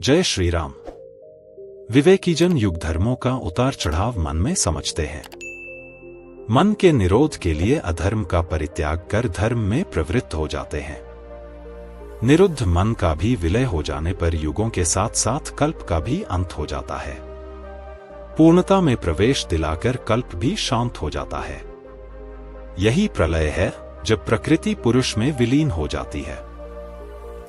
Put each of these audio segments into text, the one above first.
जय श्री राम। विवेकीजन युग धर्मों का उतार चढ़ाव मन में समझते हैं। मन के निरोध के लिए अधर्म का परित्याग कर धर्म में प्रवृत्त हो जाते हैं। निरुद्ध मन का भी विलय हो जाने पर युगों के साथ साथ कल्प का भी अंत हो जाता है। पूर्णता में प्रवेश दिलाकर कल्प भी शांत हो जाता है। यही प्रलय है जब प्रकृति पुरुष में विलीन हो जाती है।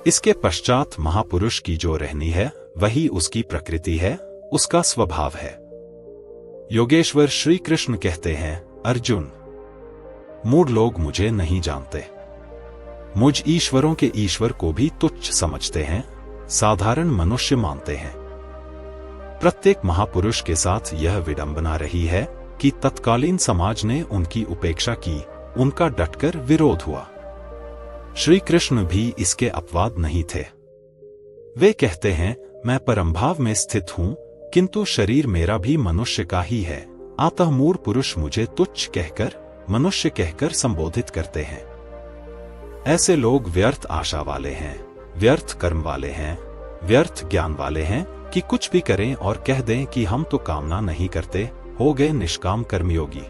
इसके पश्चात महापुरुष की जो रहनी है वही उसकी प्रकृति है, उसका स्वभाव है। योगेश्वर श्री कृष्ण कहते हैं, अर्जुन, मूढ़ लोग मुझे नहीं जानते। मुझ ईश्वरों के ईश्वर को भी तुच्छ समझते हैं, साधारण मनुष्य मानते हैं। प्रत्येक महापुरुष के साथ यह विडंबना रही है कि तत्कालीन समाज ने उनकी उपेक्षा की, उनका डटकर विरोध हुआ। श्री कृष्ण भी इसके अपवाद नहीं थे। वे कहते हैं, मैं परमभाव में स्थित हूं, किंतु शरीर मेरा भी मनुष्य का ही है। अतः मूढ़ पुरुष मुझे तुच्छ कहकर, मनुष्य कहकर संबोधित करते हैं। ऐसे लोग व्यर्थ आशा वाले हैं, व्यर्थ कर्म वाले हैं, व्यर्थ ज्ञान वाले हैं कि कुछ भी करें और कह दें कि हम तो कामना नहीं करते, हो गए निष्काम कर्मयोगी।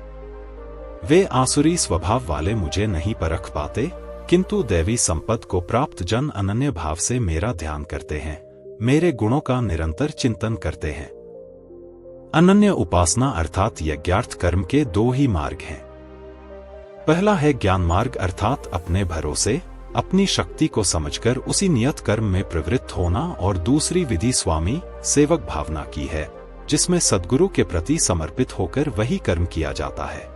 वे आसुरी स्वभाव वाले मुझे नहीं परख पाते, किंतु दैवी संपद को प्राप्त जन अनन्य भाव से मेरा ध्यान करते हैं, मेरे गुणों का निरंतर चिंतन करते हैं। अनन्य उपासना अर्थात यज्ञार्थ कर्म के दो ही मार्ग हैं। पहला है ज्ञान मार्ग अर्थात अपने भरोसे, अपनी शक्ति को समझकर उसी नियत कर्म में प्रवृत्त होना, और दूसरी विधि स्वामी सेवक भावना की है, जिसमें सद्गुरु के प्रति समर्पित होकर वही कर्म किया जाता है।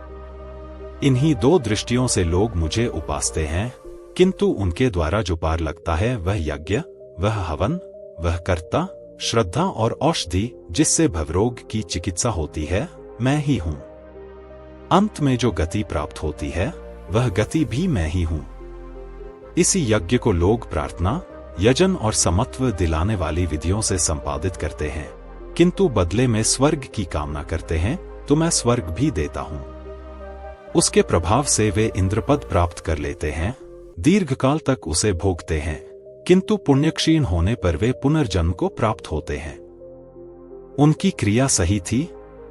इन्हीं दो दृष्टियों से लोग मुझे उपासते हैं, किंतु उनके द्वारा जो पार लगता है वह यज्ञ, वह हवन, वह कर्ता, श्रद्धा और औषधि जिससे भवरोग की चिकित्सा होती है, मैं ही हूं। अंत में जो गति प्राप्त होती है वह गति भी मैं ही हूं। इसी यज्ञ को लोग प्रार्थना, यजन और समत्व दिलाने वाली विधियों से संपादित करते हैं, किंतु बदले में स्वर्ग की कामना करते हैं, तो मैं स्वर्ग भी देता हूं। उसके प्रभाव से वे इंद्रपद प्राप्त कर लेते हैं, दीर्घकाल तक उसे भोगते हैं, किंतु पुण्यक्षीण होने पर वे पुनर्जन्म को प्राप्त होते हैं। उनकी क्रिया सही थी,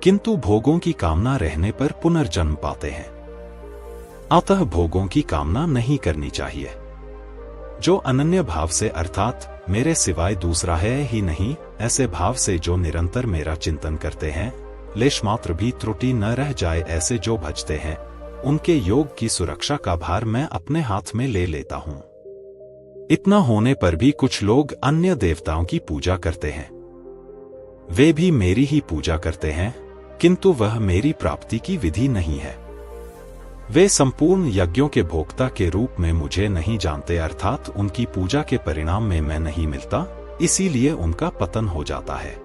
किंतु भोगों की कामना रहने पर पुनर्जन्म पाते हैं। अतः भोगों की कामना नहीं करनी चाहिए। जो अनन्य भाव से अर्थात मेरे सिवाय दूसरा है ही नहीं, ऐसे भाव से जो निरंतर मेरा चिंतन करते हैं, लेश मात्र भी त्रुटि न रह जाए ऐसे जो भजते हैं, उनके योग की सुरक्षा का भार मैं अपने हाथ में ले लेता हूं। इतना होने पर भी कुछ लोग अन्य देवताओं की पूजा करते हैं। वे भी मेरी ही पूजा करते हैं, किंतु वह मेरी प्राप्ति की विधि नहीं है। वे संपूर्ण यज्ञों के भोक्ता के रूप में मुझे नहीं जानते, अर्थात उनकी पूजा के परिणाम में मैं नहीं मिलता, इसीलिए उनका पतन हो जाता है।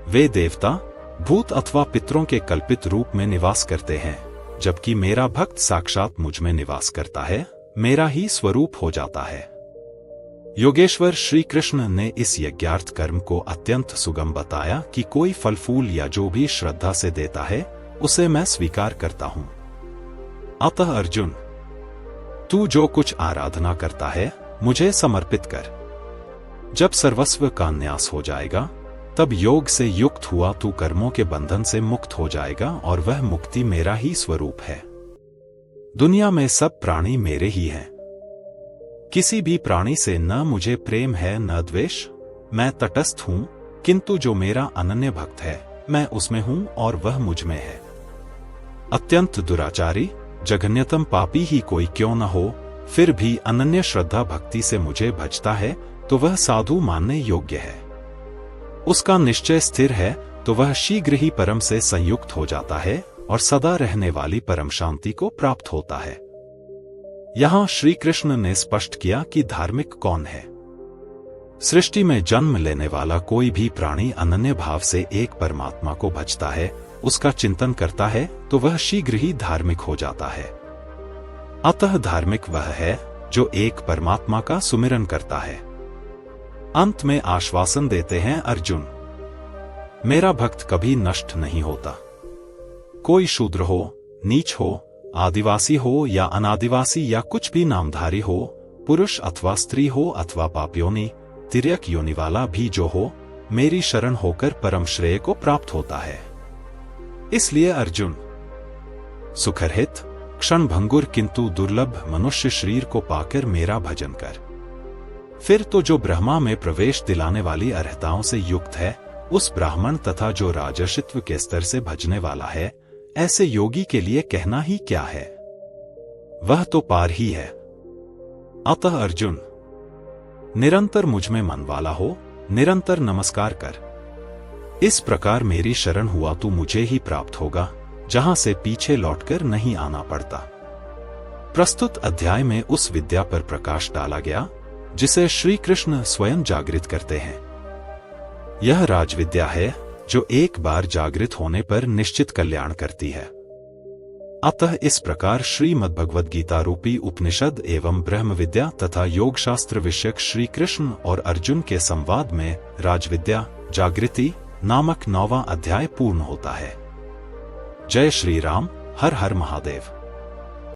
वे देवता, भूत अथवा पितरों के कल्पित रूप में निवास करते हैं, जबकि मेरा भक्त साक्षात मुझ में निवास करता है, मेरा ही स्वरूप हो जाता है। योगेश्वर श्री कृष्ण ने इस यज्ञार्थ कर्म को अत्यंत सुगम बताया कि कोई फल फूल या जो भी श्रद्धा से देता है उसे मैं स्वीकार करता हूं। अतः अर्जुन, तू जो कुछ आराधना करता है मुझे समर्पित कर। जब सर्वस्व का न्यास हो जाएगा तब योग से युक्त हुआ तू कर्मों के बंधन से मुक्त हो जाएगा, और वह मुक्ति मेरा ही स्वरूप है। दुनिया में सब प्राणी मेरे ही हैं। किसी भी प्राणी से न मुझे प्रेम है न द्वेष। मैं तटस्थ हूं, किंतु जो मेरा अनन्य भक्त है मैं उसमें हूं और वह मुझ में है। अत्यंत दुराचारी, जघन्यतम पापी ही कोई क्यों न हो, फिर भी अनन्य श्रद्धा भक्ति से मुझे भजता है तो वह साधु मानने योग्य है। उसका निश्चय स्थिर है तो वह शीघ्र ही परम से संयुक्त हो जाता है और सदा रहने वाली परम शांति को प्राप्त होता है। यहां श्री कृष्ण ने स्पष्ट किया कि धार्मिक कौन है। सृष्टि में जन्म लेने वाला कोई भी प्राणी अनन्य भाव से एक परमात्मा को भजता है, उसका चिंतन करता है, तो वह शीघ्र ही धार्मिक हो जाता है। अतः धार्मिक वह है जो एक परमात्मा का सुमिरन करता है। अंत में आश्वासन देते हैं, अर्जुन, मेरा भक्त कभी नष्ट नहीं होता। कोई शूद्र हो, नीच हो, आदिवासी हो या अनादिवासी या कुछ भी नामधारी हो, पुरुष अथवा स्त्री हो अथवा पापयोनि, तिर्यक योनि वाला भी जो हो, मेरी शरण होकर परम श्रेय को प्राप्त होता है। इसलिए अर्जुन, सुखरहित क्षणभंगुर किंतु दुर्लभ मनुष्य शरीर को पाकर मेरा भजन कर। फिर तो जो ब्रह्मा में प्रवेश दिलाने वाली अर्हताओं से युक्त है, उस ब्राह्मण तथा जो राजर्षित्व के स्तर से भजने वाला है, ऐसे योगी के लिए कहना ही क्या है, वह तो पार ही है। अतः अर्जुन, निरंतर मुझ में मन वाला हो, निरंतर नमस्कार कर। इस प्रकार मेरी शरण हुआ तू मुझे ही प्राप्त होगा, जहां से पीछे लौटकर नहीं आना पड़ता। प्रस्तुत अध्याय में उस विद्या पर प्रकाश डाला गया जिसे श्री कृष्ण स्वयं जागृत करते हैं। यह राजविद्या है जो एक बार जागृत होने पर निश्चित कल्याण करती है। अतः इस प्रकार श्रीमद्भगवद गीता रूपी उपनिषद एवं ब्रह्म विद्या तथा योग शास्त्र विषयक श्री कृष्ण और अर्जुन के संवाद में राजविद्या जागृति नामक 9वां अध्याय पूर्ण होता है। जय श्री राम, हर हर महादेव।